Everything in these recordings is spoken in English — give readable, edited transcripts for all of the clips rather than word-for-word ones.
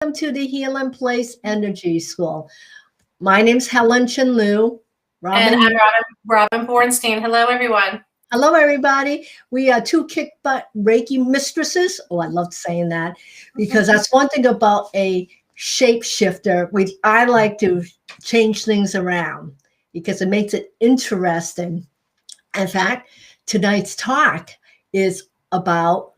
welcome to the Healing Place Energy School. My name's Helen Chinlu. And I'm Robin Bornstein. Hello, everyone. Hello, everybody. We are two kick butt Reiki mistresses. Oh, I love saying that because that's one thing about a shapeshifter. I like to change things around because it makes it interesting. In fact, tonight's talk is about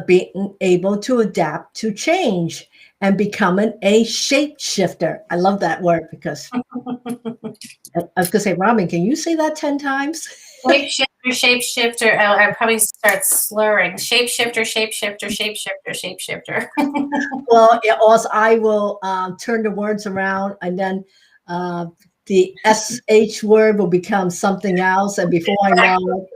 being able to adapt to change and becoming a shapeshifter. I love that word because I was going to say, Robin, can you say that 10 times? Shapeshifter. Oh, I probably start slurring. Shapeshifter, shapeshifter, shapeshifter, shapeshifter. Well, also I will turn the words around, and then the SH word will become something else. And before I know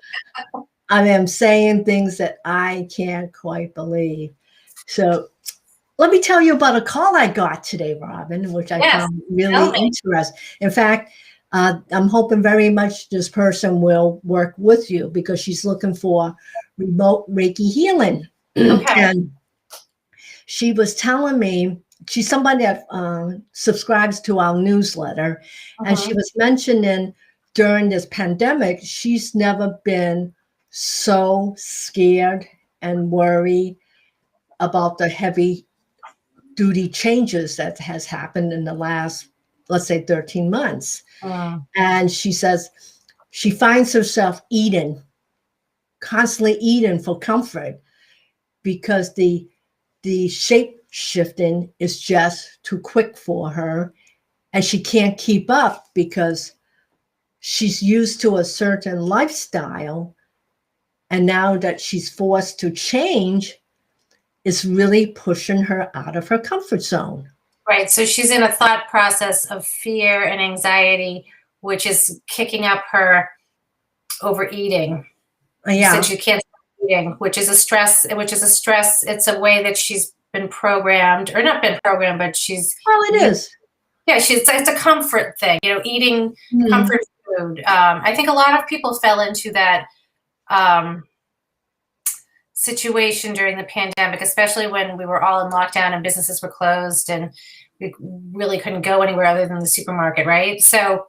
it, I am saying things that I can't quite believe. So let me tell you about a call I got today, Robin, which I found really interesting. In fact, I'm hoping very much this person will work with you because she's looking for remote Reiki healing. Okay. And she was telling me, she's somebody that subscribes to our newsletter. And she was mentioning during this pandemic, she's never been so scared and worried about the heavy duty changes that has happened in the last, let's say, 13 months. And she says she finds herself constantly eating for comfort because the shape shifting is just too quick for her. And she can't keep up because she's used to a certain lifestyle. And now that she's forced to change, it's really pushing her out of her comfort zone. Right. So she's in a thought process of fear and anxiety, which is kicking up her overeating. Yeah. Since you can't stop eating, which is a stress. It's a way that she's been programmed, or not been programmed, but she's. Well, it is. Yeah, it's a comfort thing, eating comfort food. I think a lot of people fell into that situation during the pandemic, especially when we were all in lockdown and businesses were closed and we really couldn't go anywhere other than the supermarket, right? So,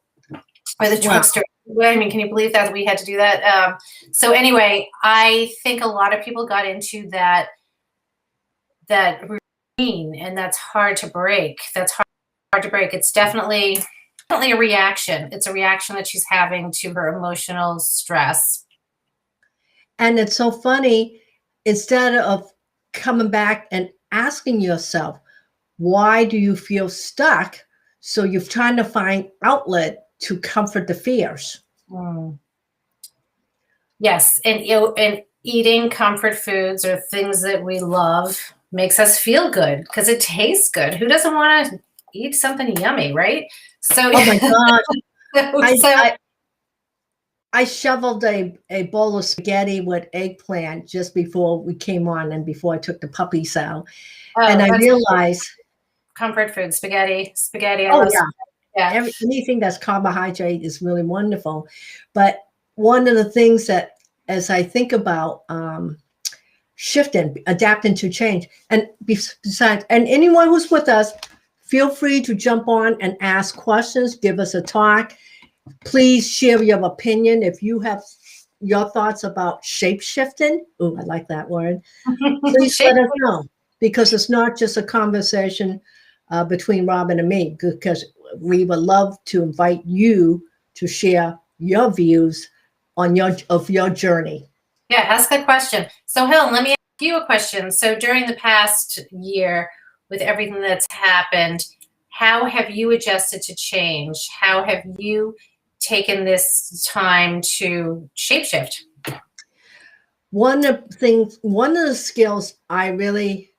or the drugstore. I mean, can you believe that we had to do that? So anyway, I think a lot of people got into that routine, and that's hard to break. It's definitely a reaction. It's a reaction that she's having to her emotional stress. And it's so funny, instead of coming back and asking yourself, why do you feel stuck? So you're trying to find outlet to comfort the fears. Yes. And eating comfort foods or things that we love makes us feel good because it tastes good. Who doesn't want to eat something yummy, right? So, oh my God. I shoveled a bowl of spaghetti with eggplant just before we came on and before I took the puppies out. And I realized comfort food, spaghetti. Yeah. Anything that's carbohydrate is really wonderful. But one of the things that, as I think about shifting, adapting to change, and besides, and anyone who's with us, feel free to jump on and ask questions, give us a talk. Please share your opinion. If you have your thoughts about shape shifting, oh, I like that word, please let us know, because it's not just a conversation between Robin and me, because we would love to invite you to share your views on your journey. Yeah, ask a question. So Helen, let me ask you a question. So during the past year, with everything that's happened, how have you adjusted to change? How have you taken this time to shapeshift? One of the skills I really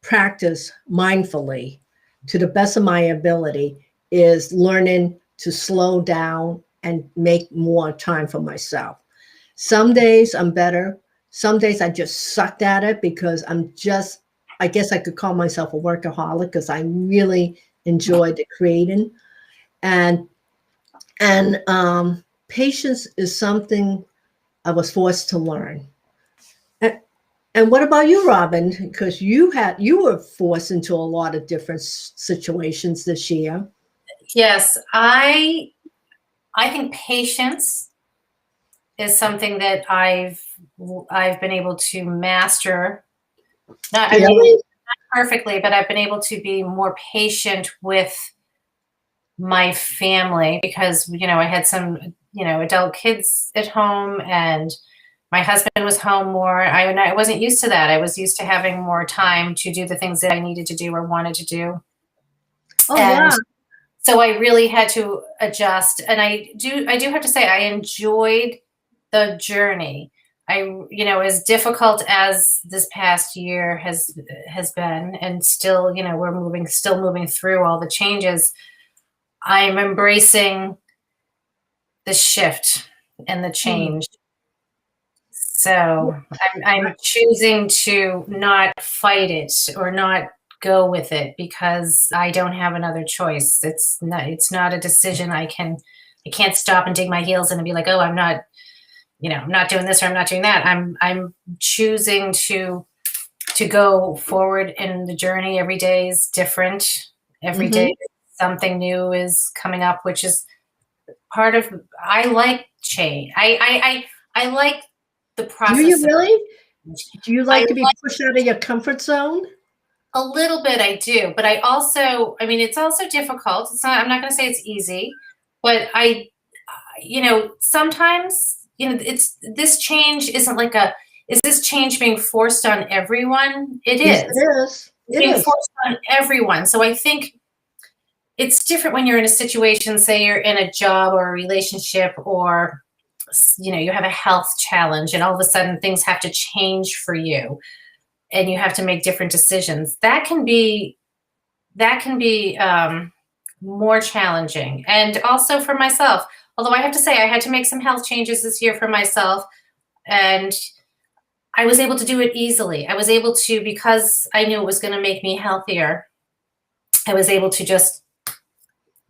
practice mindfully to the best of my ability is learning to slow down and make more time for myself. Some days I'm better. Some days I just sucked at it because I guess I could call myself a workaholic because I really enjoy the creating. And patience is something I was forced to learn. And what about you, Robin? Because you were forced into a lot of different situations this year. Yes, I think patience is something that I've been able to master. Not, I mean, not perfectly, but I've been able to be more patient with my family because, I had some, adult kids at home, and my husband was home more. I wasn't used to that. I was used to having more time to do the things that I needed to do or wanted to do. Oh, And wow. so I really had to adjust. And I do have to say, I enjoyed the journey. As difficult as this past year has been, and still, we're still moving through all the changes. I'm embracing the shift and the change. So I'm choosing to not fight it or not go with it because I don't have another choice. It's not a decision I can't stop and dig my heels in and be like, oh, I'm not doing this or I'm not doing that. I'm choosing to go forward in the journey. Every day is different. Every day something new is coming up, which is part of, I like change. I like the process. Do you really? Do you like to be pushed out of your comfort zone? A little bit, I do, but I also, it's also difficult. I'm not going to say it's easy, but sometimes, this change isn't like is this change being forced on everyone? It Yes, is. it is. It's being forced on everyone. So I think it's different when you're in a situation, say you're in a job or a relationship, or, you have a health challenge and all of a sudden things have to change for you and you have to make different decisions. That can be more challenging. And also for myself, although I have to say I had to make some health changes this year for myself, and I was able to do it easily. I was able to, because I knew it was going to make me healthier, I was able to just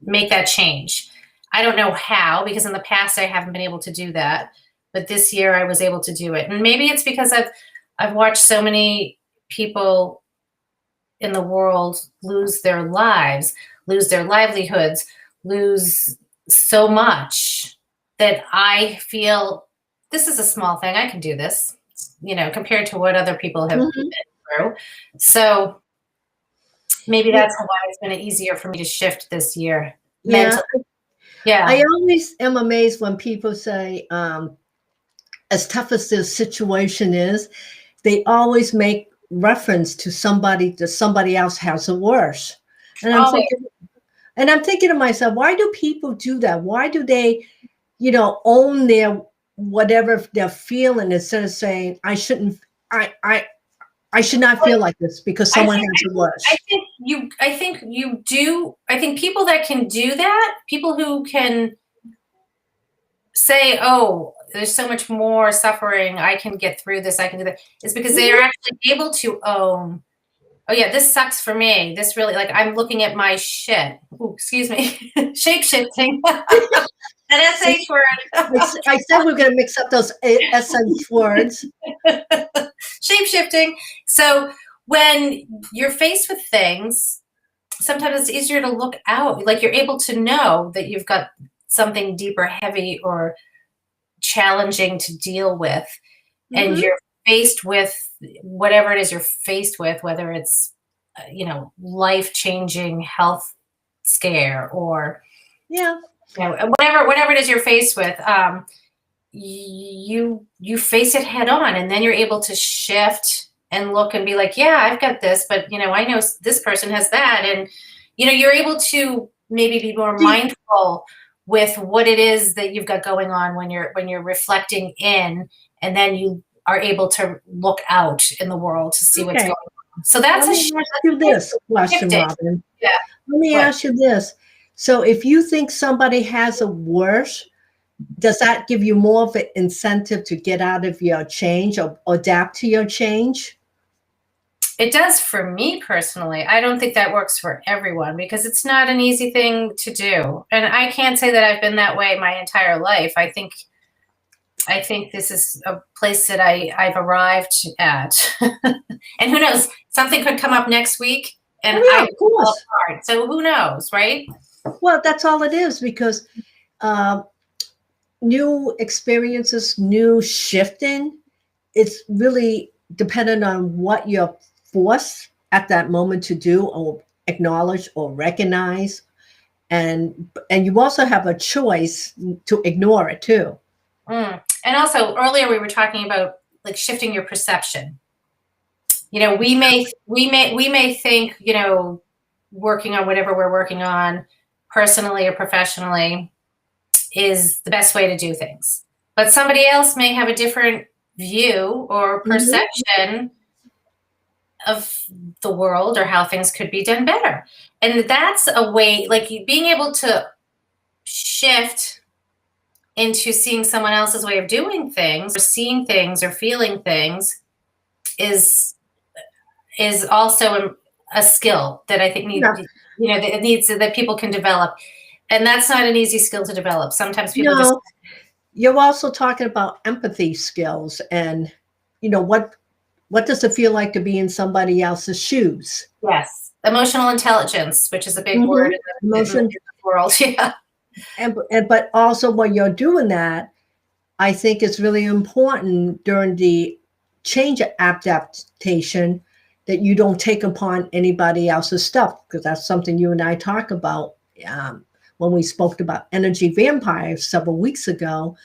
make that change. I don't know how, because in the past I haven't been able to do that, but this year I was able to do it. And maybe it's because I've watched so many people in the world lose their lives, lose their livelihoods, lose so much, that I feel this is a small thing. I can do this, compared to what other people have been through. So maybe that's why it's been easier for me to shift this year mentally. Yeah. I always am amazed when people say, as tough as this situation is, they always make reference to somebody else has it worse. And I'm thinking to myself, why do people do that? Why do they, own their whatever they're feeling instead of saying, I should not feel like this because someone has it worse? I think you do. I think people that can do that, people who can say, oh, there's so much more suffering, I can get through this, I can do that, is because they are actually able to own, oh yeah, this sucks for me. This really, like, I'm looking at my shit. Ooh, excuse me. Shape-shifting. An SH word. I said we're going to mix up those SH words. Shape-shifting. So when you're faced with things, sometimes it's easier to look out. Like, you're able to know that you've got something deeper, heavy, or challenging to deal with. And you're faced with whatever it is you're faced with, whether it's, life-changing health scare or, whatever it is you're faced with, you face it head on, and then you're able to shift and look and be like, yeah, I've got this, but I know this person has that. And, you're able to maybe be more mindful with what it is that you've got going on when you're reflecting in, and then you are able to look out in the world to see what's going on. So that's Let me ask you this question, Robin. Yeah. Let me ask you this. So if you think somebody has it worse, does that give you more of an incentive to get out of your change or adapt to your change? It does for me personally. I don't think that works for everyone because it's not an easy thing to do. And I can't say that I've been that way my entire life. I think I think this is a place that I've arrived at. And who knows, something could come up next week and I of course. fall apart. So who knows, right? Well, that's all it is, because new experiences, new shifting, it's really dependent on what you're forced at that moment to do or acknowledge or recognize. And you also have a choice to ignore it too. And also earlier we were talking about like shifting your perception. You know, we may think, you know, working on whatever we're working on personally or professionally is the best way to do things. But somebody else may have a different view or perception of the world or how things could be done better. And that's a way, like being able to shift into seeing someone else's way of doing things or seeing things or feeling things is also a skill that I think needs, you know, that it needs, that people can develop. And that's not an easy skill to develop. Sometimes people just. You're also talking about empathy skills and, you know, what does it feel like to be in somebody else's shoes? Yes. Emotional intelligence, which is a big word in the world. Yeah. But also when you're doing that, I think it's really important during the change adaptation that you don't take upon anybody else's stuff, because that's something you and I talk about when we spoke about energy vampires several weeks ago.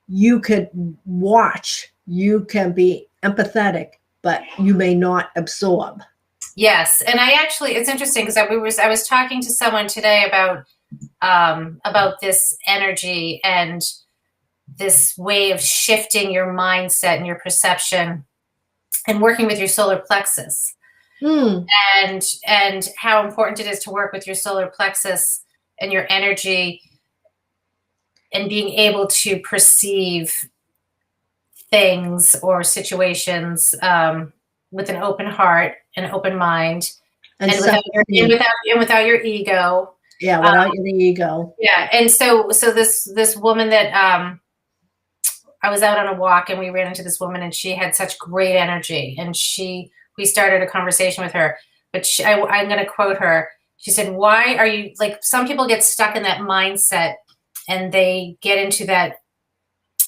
You could watch, you can be empathetic, but you may not absorb. Yes. And it's interesting because I was talking to someone today about this energy and this way of shifting your mindset and your perception and working with your solar plexus and how important it is to work with your solar plexus and your energy and being able to perceive things or situations with an open heart, an open mind, and without your ego. Yeah, without your ego. Yeah, and so this woman that I was out on a walk and we ran into this woman and she had such great energy and we started a conversation with her, but I'm going to quote her. She said, "Why are you, like, some people get stuck in that mindset and they get into that,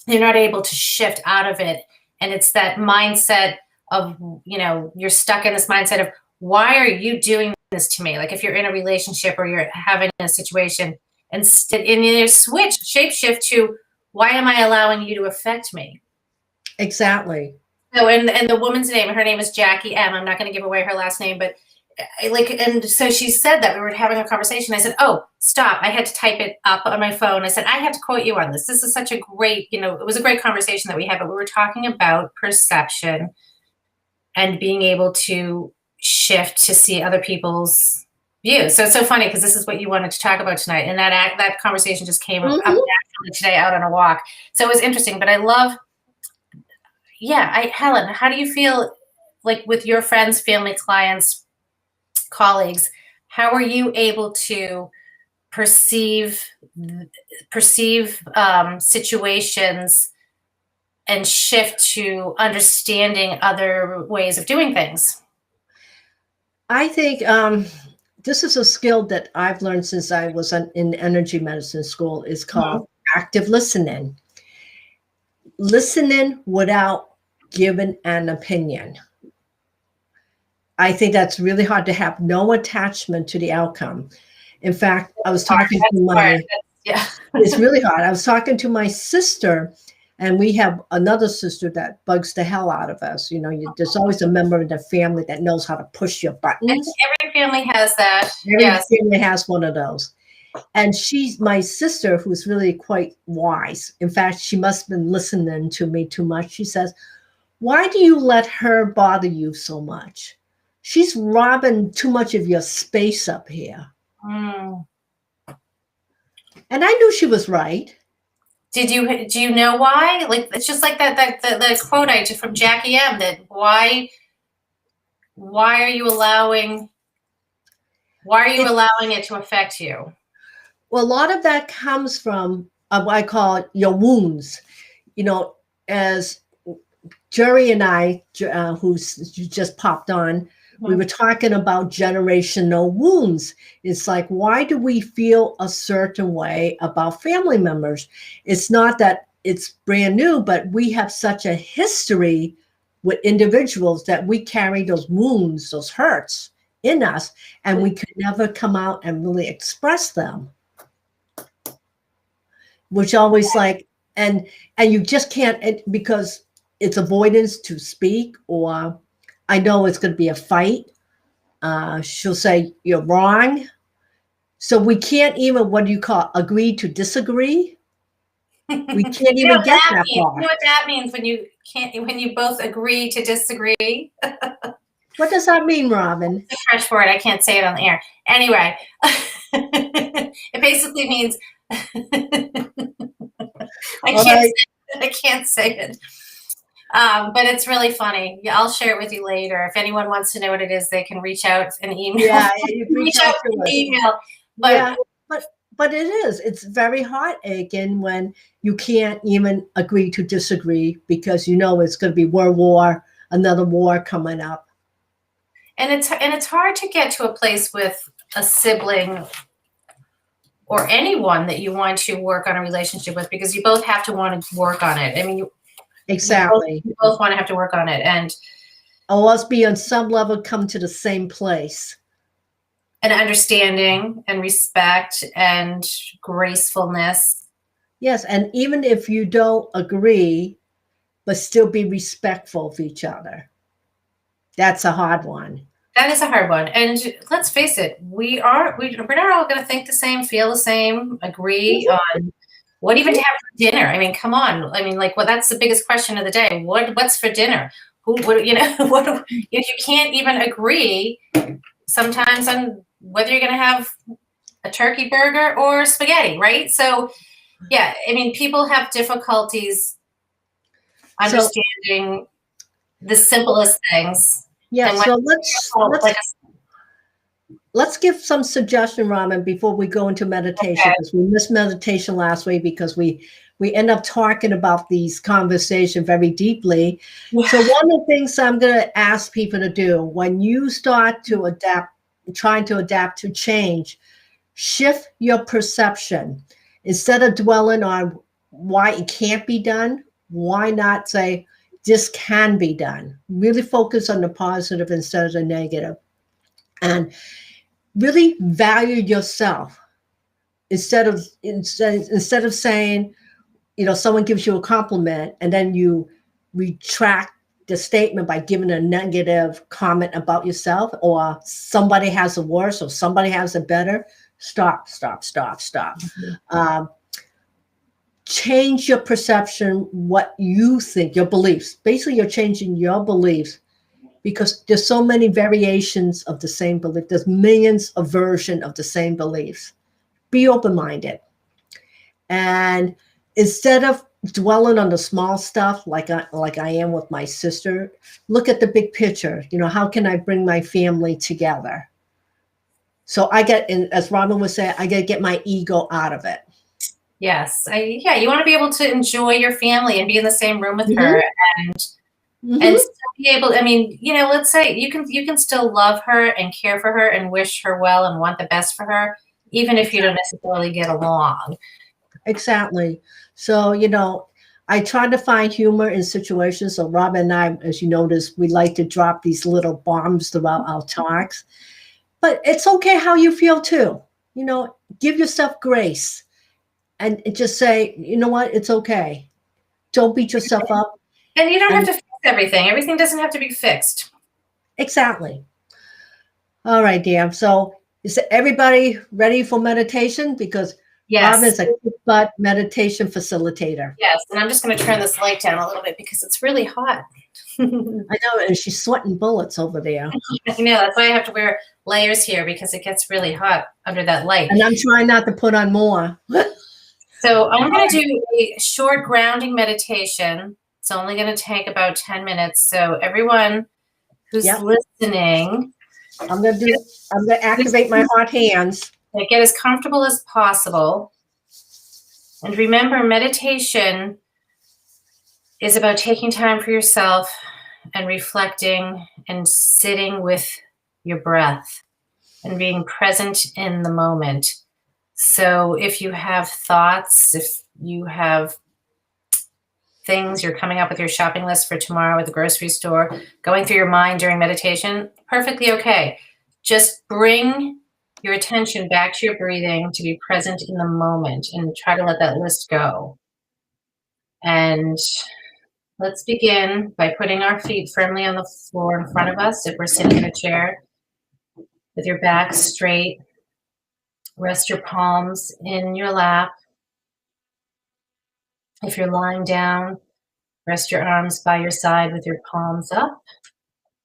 they're not able to shift out of it, and it's that mindset of, you know, you're stuck in this mindset of, why are you doing this to me?" Like if you're in a relationship or you're having a situation and you switch, shape shift to, why am I allowing you to affect me? Exactly. So, and the woman's name, her name is Jackie M. I'm not going to give away her last name, but and so she said that we were having a conversation. I said, "Oh, stop." I had to type it up on my phone. I said, "I have to quote you on this. This is such a great, you know," it was a great conversation that we had, but we were talking about perception and being able to shift to see other people's views. So it's so funny because this is what you wanted to talk about tonight. And that conversation just came up naturally today out on a walk. So it was interesting, but I love, Helen, how do you feel like with your friends, family, clients, colleagues, how are you able to perceive situations and shift to understanding other ways of doing things? I think this is a skill that I've learned since I was in energy medicine school. It's called active listening. Listening without giving an opinion. I think that's really hard to have no attachment to the outcome. In fact, I was talking to it's really hard. I was talking to my sister, and we have another sister that bugs the hell out of us. You know, there's always a member of the family that knows how to push your buttons. Every family has that. Every family has one of those. And she's my sister, who's really quite wise. In fact, she must have been listening to me too much. She says, "Why do you let her bother you so much? She's robbing too much of your space up here." And I knew she was right. Do you know why? Like, it's just like the quote I just from Jackie M. That why are you allowing it to affect you? Well, a lot of that comes from what I call your wounds. as Jerry and I, who's just popped on, we were talking about generational wounds. It's like, why do we feel a certain way about family members? It's not that it's brand new, but we have such a history with individuals that we carry those wounds, those hurts in us, and we could never come out and really express them. Which always like, and you just can't, because it's avoidance to speak, or I know it's going to be a fight. She'll say, you're wrong. So we can't even, what do you call, agree to disagree? We can't even get that far. You know what that means when you both agree to disagree? What does that mean, Robin? It's a fresh word. I can't say it on the air. Anyway, it basically means I can't say it. But it's really funny. Yeah, I'll share it with you later. If anyone wants to know what it is, they can reach out and email. Yeah, you reach out to us. Email. But it is. It's very heartaching when you can't even agree to disagree, because it's going to be World War, another war coming up. And it's hard to get to a place with a sibling or anyone that you want to work on a relationship with, because you both have to want to work on it. I mean, exactly. You both want to have to work on it, and let's be on some level come to the same place. And understanding and respect and gracefulness. Yes, and even if you don't agree, but still be respectful of each other. That's a hard one. That is a hard one. And let's face it, we're not all going to think the same, feel the same, agree on what even to have for dinner. I mean, come on. I mean, that's the biggest question of the day. What's for dinner? You can't even agree sometimes on whether you're going to have a turkey burger or spaghetti, right? So, yeah, I mean, people have difficulties understanding the simplest things. Yeah, so let's give some suggestion, Robin, before we go into meditation, because we missed meditation last week because we end up talking about these conversations very deeply. Yeah. So one of the things I'm going to ask people to do when you start to trying to adapt to change, shift your perception. Instead of dwelling on why it can't be done, why not say, this can be done? Really focus on the positive instead of the negative. And really value yourself. Instead of saying, someone gives you a compliment and then you retract the statement by giving a negative comment about yourself, or somebody has it worse or somebody has it better. Stop. Mm-hmm. Change your perception, what you think, your beliefs. Basically, you're changing your beliefs, because there's so many variations of the same belief. There's millions of versions of the same beliefs. Be open-minded. And instead of dwelling on the small stuff like I am with my sister, look at the big picture. How can I bring my family together? So as Robin was saying, I got to get my ego out of it. Yes. You want to be able to enjoy your family and be in the same room with her, and still be able, let's say you can still love her and care for her and wish her well and want the best for her, even if you don't necessarily get along. Exactly. So, I try to find humor in situations. So Robin and I, as you notice, we like to drop these little bombs throughout our talks. But it's okay how you feel too. Give yourself grace and just say, you know what, it's okay. Don't beat yourself up. And you don't have to fix everything. Everything doesn't have to be fixed. Exactly. All right, dear. So is everybody ready for meditation? Because yes. Robin is a kick-butt meditation facilitator. Yes, and I'm just going to turn this light down a little bit because it's really hot. I know, and she's sweating bullets over there. I know, that's why I have to wear layers here, because it gets really hot under that light. And I'm trying not to put on more. So I'm going to do a short grounding meditation. It's only going to take about 10 minutes. So everyone who's listening, I'm going to activate my hot hands. Get as comfortable as possible. And remember, meditation is about taking time for yourself and reflecting and sitting with your breath and being present in the moment. So if you have thoughts, if you have things, you're coming up with your shopping list for tomorrow at the grocery store, going through your mind during meditation, perfectly okay. Just bring your attention back to your breathing to be present in the moment and try to let that list go. And let's begin by putting our feet firmly on the floor in front of us if we're sitting in a chair with your back straight. Rest your palms in your lap. If you're lying down, rest your arms by your side with your palms up.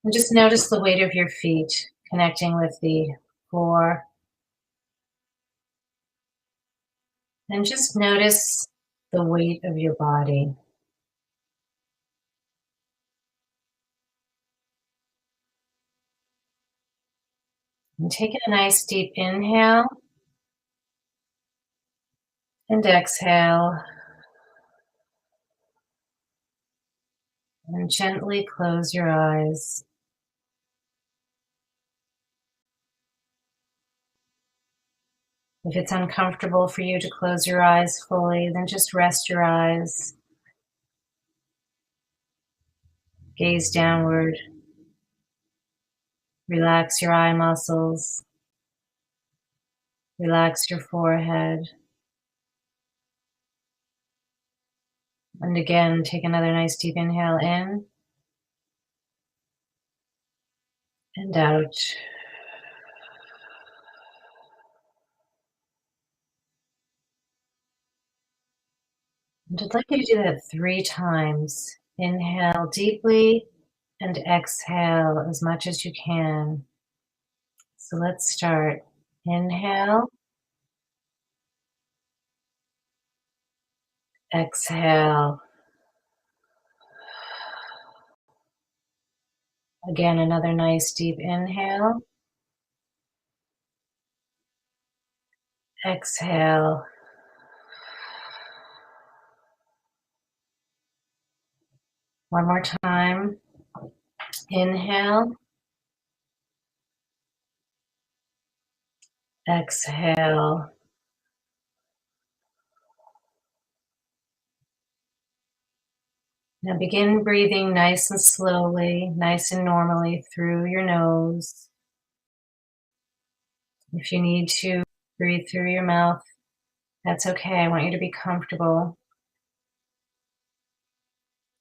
And just notice the weight of your feet connecting with the floor. And just notice the weight of your body. And take a nice deep inhale and exhale. And gently close your eyes. If it's uncomfortable for you to close your eyes fully, then just rest your eyes. Gaze downward. Relax your eye muscles. Relax your forehead. And again, take another nice deep inhale in and out. And I'd like you to do that 3 times. Inhale deeply and exhale as much as you can. So let's start. Inhale, exhale. Again, another nice deep inhale. Exhale. One more time. Inhale. Exhale. Now begin breathing nice and slowly, nice and normally through your nose. If you need to breathe through your mouth, that's okay. I want you to be comfortable.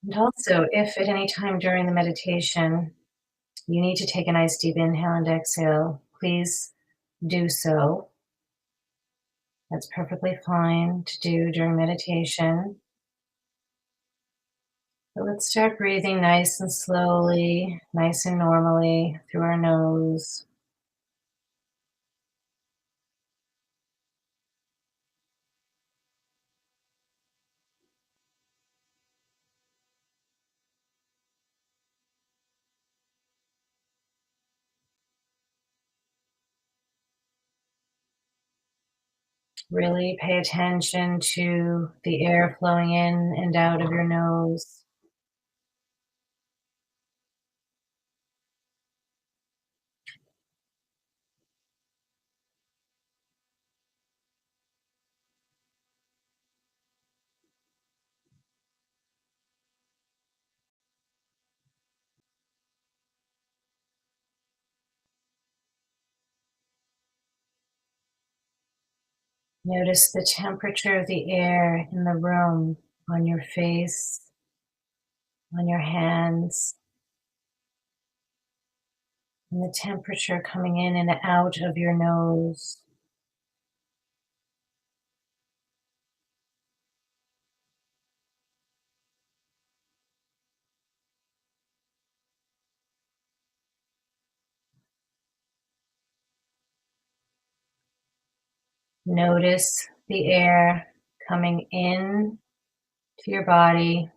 And also, if at any time during the meditation you need to take a nice deep inhale and exhale, please do so. That's perfectly fine to do during meditation. But let's start breathing nice and slowly, nice and normally through our nose. Really pay attention to the air flowing in and out of your nose. Notice the temperature of the air in the room, on your face, on your hands, and the temperature coming in and out of your nose. Notice the air coming in to your body,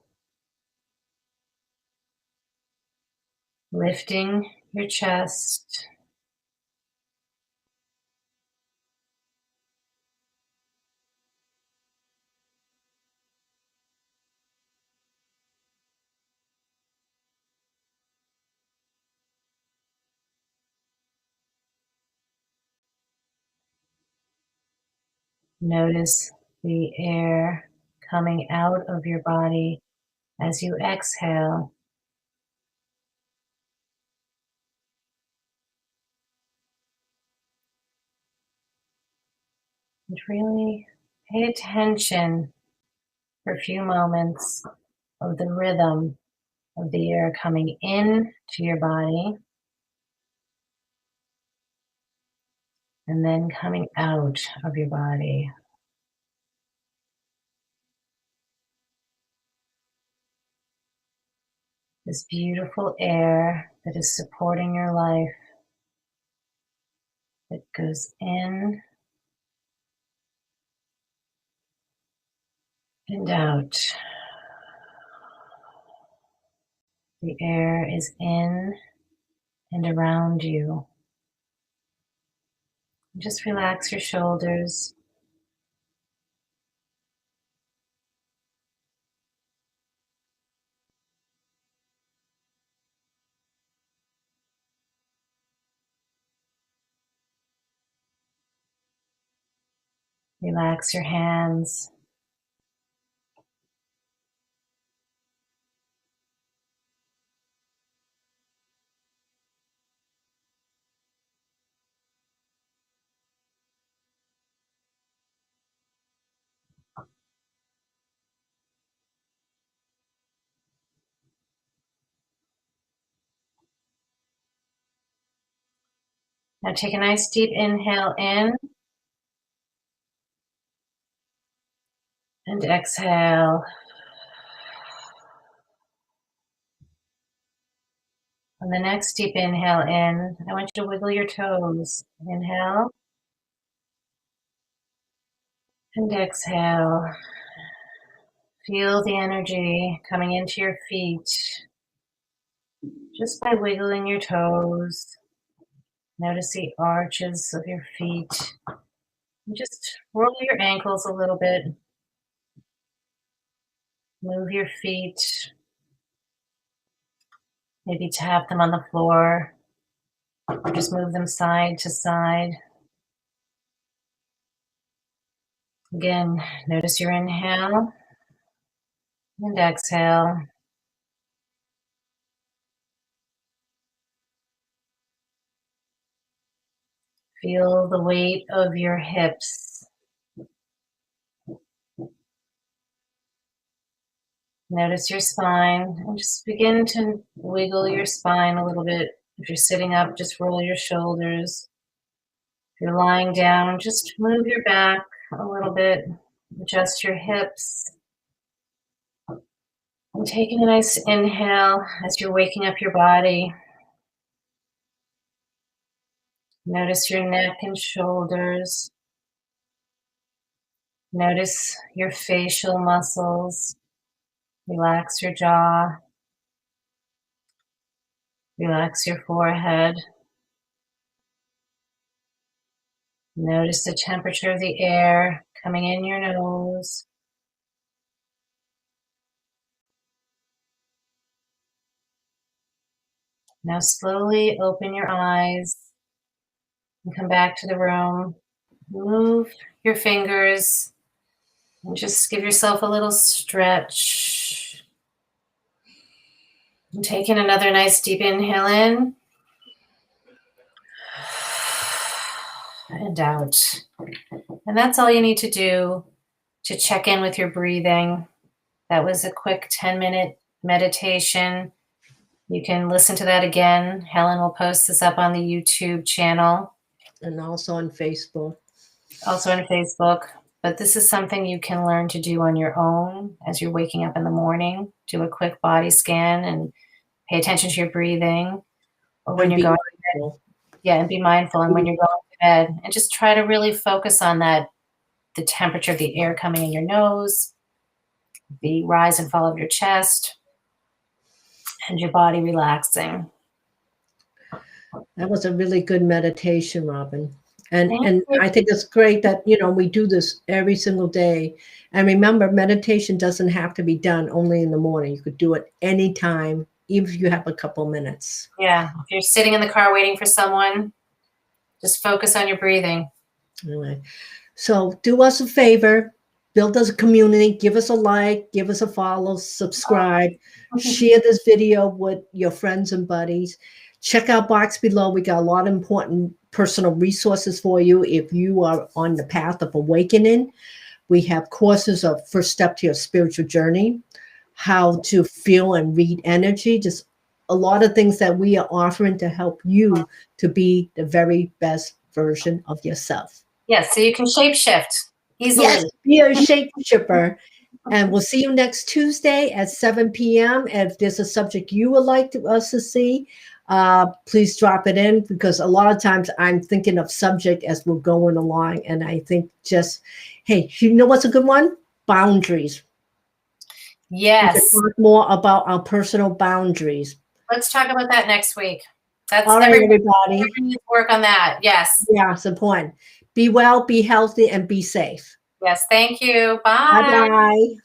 lifting your chest, Notice the air coming out of your body as you exhale. And really pay attention for a few moments of the rhythm of the air coming in to your body and then coming out of your body. This beautiful air that is supporting your life, that goes in and out. The air is in and around you. Just relax your shoulders. Relax your hands. Now take a nice deep inhale in and exhale. On the next deep inhale in, I want you to wiggle your toes. Inhale and exhale. Feel the energy coming into your feet just by wiggling your toes. Notice the arches of your feet. And just roll your ankles a little bit. Move your feet. Maybe tap them on the floor or just move them side to side. Again, notice your inhale and exhale. Feel the weight of your hips. Notice your spine and just begin to wiggle your spine a little bit. If you're sitting up, just roll your shoulders. If you're lying down, just move your back a little bit. Adjust your hips. And taking a nice inhale as you're waking up your body. Notice your neck and shoulders. Notice your facial muscles. Relax your jaw. Relax your forehead. Notice the temperature of the air coming in your nose. Now slowly open your eyes and come back to the room. Move your fingers and just give yourself a little stretch. And taking another nice deep inhale in and out. And that's all you need to do to check in with your breathing. That was a quick 10-minute meditation. You can listen to that again. Helen will post this up on the YouTube channel. And also on Facebook. Also on Facebook. But this is something you can learn to do on your own as you're waking up in the morning. Do a quick body scan and pay attention to your breathing. Or when you're going to bed. Yeah, and be mindful. And when you're going to bed, and just try to really focus on that, the temperature of the air coming in your nose, the rise and fall of your chest, and your body relaxing. That was a really good meditation, Robin. And I think it's great that, we do this every single day. And remember, meditation doesn't have to be done only in the morning. You could do it anytime, even if you have a couple minutes. Yeah. If you're sitting in the car waiting for someone, just focus on your breathing. Anyway. So do us a favor, build us a community, give us a like, give us a follow, subscribe, share this video with your friends and buddies. Check out box below. We got a lot of important personal resources for you if you are on the path of awakening. We have courses of first step to your spiritual journey, how to feel and read energy, just a lot of things that we are offering to help you to be the very best version of yourself. Yes, so you can shapeshift easily. Yes, be a shape shipper. And we'll see you next Tuesday at 7 p.m. If there's a subject you would like us to see, please drop it in, because a lot of times I'm thinking of subject as we're going along. And I think just, hey, you know what's a good one? Boundaries. Yes. We can talk more about our personal boundaries. Let's talk about that next week. That's all right, everybody. Needs to work on that. Yes. Yeah, it's important. Be well, be healthy, and be safe. Yes. Thank you. Bye. Bye-bye.